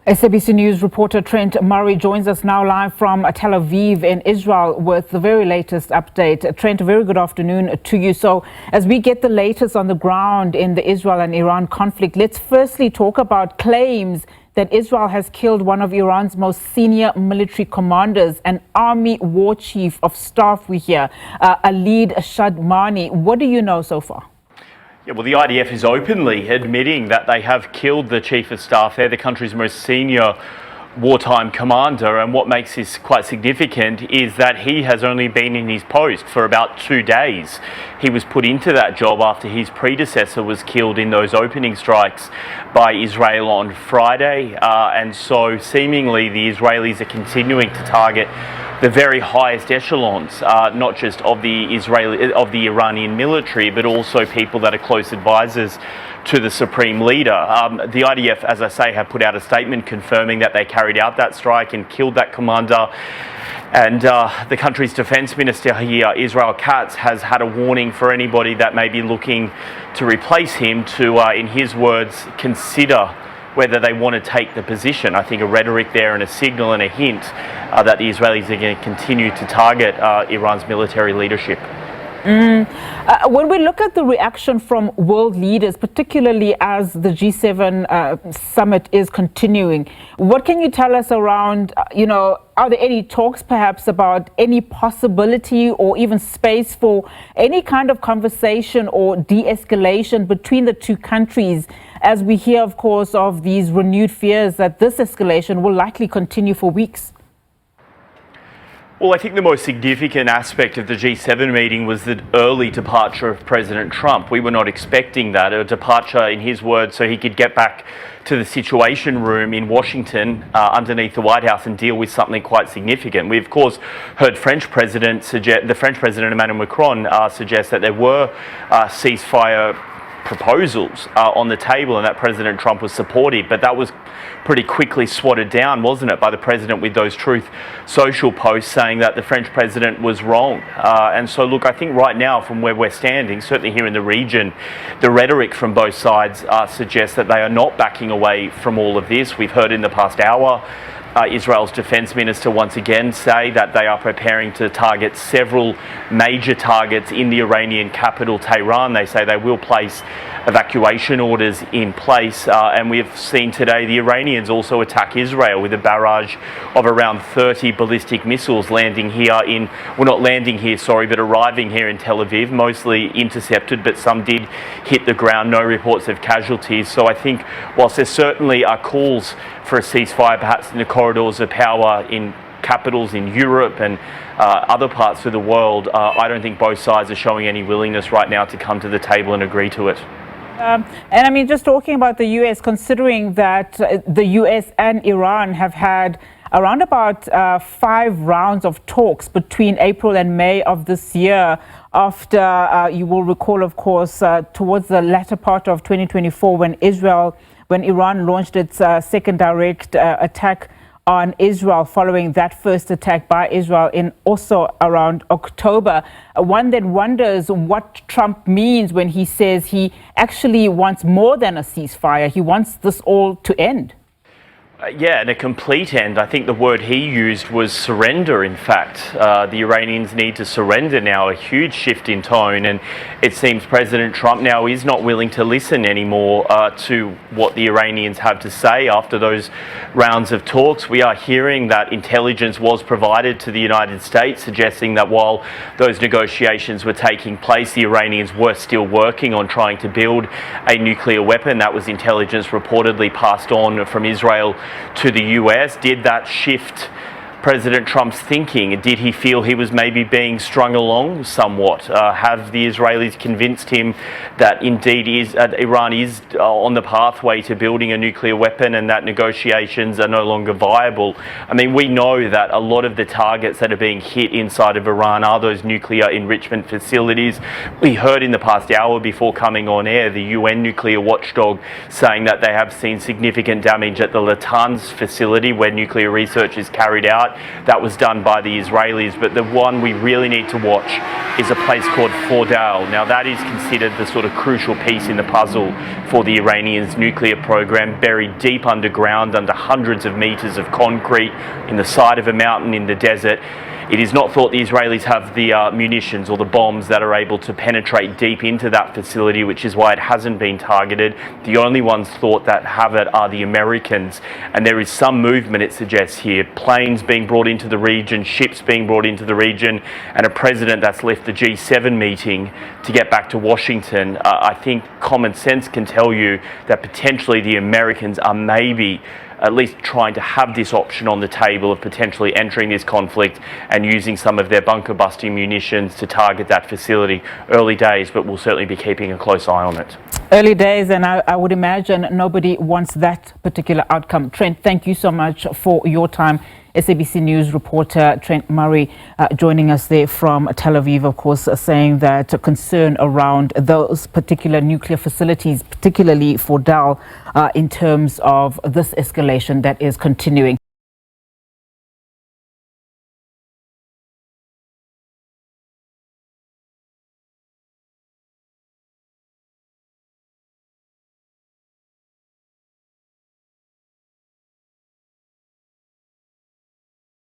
SABC News reporter Trent Murray joins us now live from Tel Aviv in Israel with the very latest update. Trent, a very good afternoon to you. So as we get the latest on the ground in the Israel and Iran conflict, let's firstly talk about claims that Israel has killed one of Iran's most senior military commanders, an army war chief of staff, we hear, Ali Shadmani. What do you know so far? Yeah, well, the IDF is openly admitting that they have killed the chief of staff. They're the country's most senior wartime commander, and what makes this quite significant is that he has only been in his post for about 2 days. He was put into that job after his predecessor was killed in those opening strikes by Israel on Friday, and so seemingly the Israelis are continuing to target the very highest echelons, not just of the Iranian military, but also people that are close advisors to the supreme leader. The IDF, as I say, have put out a statement confirming that they carried out that strike and killed that commander. And the country's defense minister here, Israel Katz, has had a warning for anybody that may be looking to replace him to, in his words, consider whether they want to take the position. I think a rhetoric there and a signal and a hint that the Israelis are going to continue to target Iran's military leadership. When we look at the reaction from world leaders, particularly as the G7 summit is continuing, what can you tell us around, are there any talks perhaps about any possibility or even space for any kind of conversation or de-escalation between the two countries, as we hear, of course, of these renewed fears that this escalation will likely continue for weeks? Well, I think the most significant aspect of the G7 meeting was the early departure of President Trump. We were not expecting that, a departure, in his words, so he could get back to the Situation Room in Washington underneath the White House and deal with something quite significant. We, of course, heard the French President Emmanuel Macron suggest that there were ceasefire proposals on the table and that President Trump was supportive, but that was pretty quickly swatted down, wasn't it, by the president with those Truth Social posts saying that the French president was wrong. And so, look, I think right now from where we're standing, certainly here in the region, the rhetoric from both sides suggests that they are not backing away from all of this. We've heard in the past hour Israel's defense minister once again say that they are preparing to target several major targets in the Iranian capital, Tehran. They say they will place evacuation orders in place. And we have seen today the Iranians also attack Israel with a barrage of around 30 ballistic missiles landing here but arriving here in Tel Aviv, mostly intercepted, but some did hit the ground. No reports of casualties. So I think whilst there certainly are calls for a ceasefire, perhaps in the corridors of power in capitals in Europe and other parts of the world, I don't think both sides are showing any willingness right now to come to the table and agree to it. And I mean, just talking about the US, considering that the US and Iran have had around about 5 rounds of talks between April and May of this year, after, you will recall, of course, towards the latter part of 2024, when Iran launched its second direct attack on Israel following that first attack by Israel in also around October. One then wonders what Trump means when he says he actually wants more than a ceasefire. He wants this all to end. Yeah, and a complete end. I think the word he used was surrender, in fact. The Iranians need to surrender now, a huge shift in tone, and it seems President Trump now is not willing to listen anymore to what the Iranians have to say after those rounds of talks. We are hearing that intelligence was provided to the United States, suggesting that while those negotiations were taking place, the Iranians were still working on trying to build a nuclear weapon. That was intelligence reportedly passed on from Israel to the US. Did that shift President Trump's thinking? Did he feel he was maybe being strung along somewhat? Have the Israelis convinced him that indeed Iran is on the pathway to building a nuclear weapon and that negotiations are no longer viable? I mean, we know that a lot of the targets that are being hit inside of Iran are those nuclear enrichment facilities. We heard in the past hour before coming on air the UN nuclear watchdog saying that they have seen significant damage at the Natanz facility where nuclear research is carried out. that was done by the Israelis. But the one we really need to watch is a place called Fordal. Now that is considered the sort of crucial piece in the puzzle for the Iranians' nuclear program, buried deep underground under hundreds of meters of concrete in the side of a mountain in the desert. It is not thought the Israelis have the munitions or the bombs that are able to penetrate deep into that facility, which is why it hasn't been targeted. The only ones thought that have it are the Americans. And there is some movement, it suggests here, planes being brought into the region, ships being brought into the region, and a president that's left the G7 meeting to get back to Washington. I think common sense can tell you that potentially the Americans are maybe at least trying to have this option on the table of potentially entering this conflict and using some of their bunker-busting munitions to target that facility. Early days, but we'll certainly be keeping a close eye on it. Early days, and I would imagine nobody wants that particular outcome. Trent, thank you so much for your time. SABC News reporter Trent Murray joining us there from Tel Aviv, of course, saying that concern around those particular nuclear facilities, particularly for Fordal, in terms of this escalation that is continuing.